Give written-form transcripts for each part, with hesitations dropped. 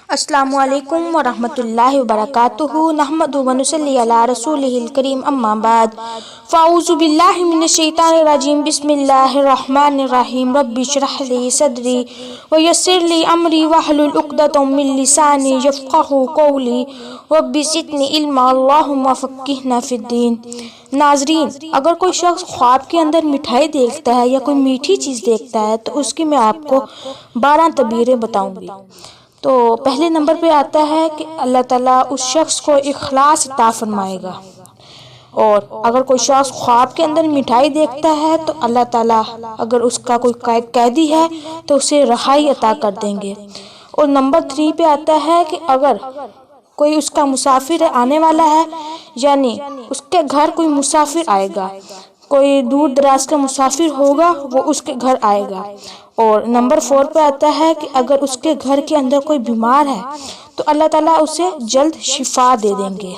السلام علیکم ورحمۃ اللہ وبرکاتہ نحمدہ ونصلی علی رسولہ الکریم اما بعد فاعوذ باللہ من الشیطان الرجیم بسم اللہ الرحمن الرحیم رب اشرح لی صدری ویسر لی امری واحلل عقدۃ من لسانی یفقہوا قولی رب زدنی علما اللہم فقہنا فی الدین۔ ناظرین، اگر کوئی شخص خواب کے اندر مٹھائی دیکھتا ہے یا کوئی میٹھی چیز دیکھتا ہے تو اس کی میں آپ کو 12 تعبیریں بتاؤں گی۔ تو پہلے نمبر پہ آتا ہے کہ اللہ تعالیٰ اس شخص کو اخلاص عطا فرمائے گا، اور اگر کوئی شخص خواب کے اندر مٹھائی دیکھتا ہے تو اللہ تعالیٰ اگر اس کا کوئی قیدی ہے تو اسے رہائی عطا کر دیں گے۔ اور نمبر 3 پہ آتا ہے کہ اگر کوئی اس کا مسافر آنے والا ہے، یعنی اس کے گھر کوئی مسافر آئے گا، کوئی دور دراز کا مسافر ہوگا، وہ اس کے گھر آئے گا۔ اور نمبر 4 پہ آتا ہے کہ اگر اس کے گھر کے اندر کوئی بیمار ہے تو اللہ تعالیٰ اسے جلد شفا دے دیں گے۔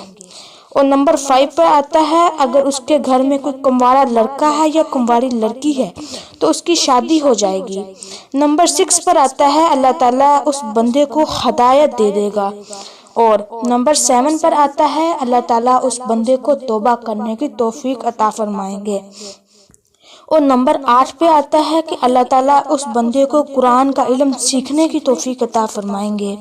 اور نمبر 5 پہ آتا ہے اگر اس کے گھر میں کوئی کموارا لڑکا ہے یا کمواری لڑکی ہے تو اس کی شادی ہو جائے گی۔ نمبر 6 پر آتا ہے اللہ تعالیٰ اس بندے کو ہدایت دے دے گا۔ اور نمبر 7 پر آتا ہے اللہ تعالیٰ اس بندے کو توبہ کرنے کی توفیق عطا فرمائیں گے۔ اور نمبر 8 پہ آتا ہے کہ اللہ تعالیٰ اس بندے کو قرآن کا علم سیکھنے کی توفیق عطا فرمائیں گے۔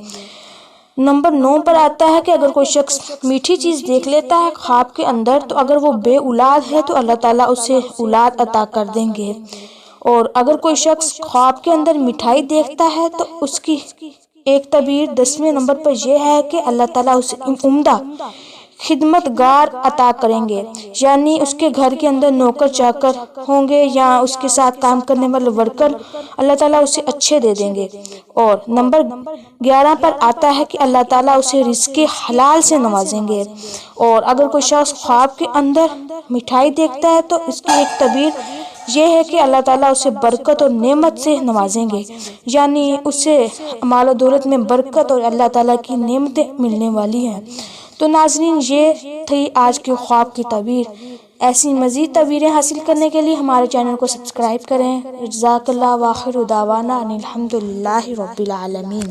نمبر 9 پر آتا ہے کہ اگر کوئی شخص میٹھی چیز دیکھ لیتا ہے خواب کے اندر تو اگر وہ بے اولاد ہے تو اللہ تعالیٰ اسے اولاد عطا کر دیں گے۔ اور اگر کوئی شخص خواب کے اندر مٹھائی دیکھتا ہے تو اس کی ایک تعبیر 10ویں نمبر پر یہ ہے کہ اللہ تعالیٰ اسے عمدہ خدمت گار عطا کریں گے، یعنی اس کے گھر کے اندر نوکر چاکر ہوں گے یا اس کے ساتھ کام کرنے والے ورکر، اللہ تعالیٰ اسے اچھے دے دیں گے۔ اور نمبر 11 پر آتا ہے کہ اللہ تعالیٰ اسے رزق حلال سے نوازیں گے۔ اور اگر کوئی شخص خواب کے اندر مٹھائی دیکھتا ہے تو اس کی ایک تعبیر یہ ہے کہ اللہ تعالیٰ اسے برکت اور نعمت سے نوازیں گے، یعنی اسے مال و دولت میں برکت اور اللہ تعالیٰ کی نعمتیں ملنے والی ہیں۔ تو ناظرین، یہ تھی آج کے خواب کی تعبیر۔ ایسی مزید تعبیریں حاصل کرنے کے لیے ہمارے چینل کو سبسکرائب کریں۔ جزاک اللہ، وآخر دعوانا ان الحمد للہ رب العالمین۔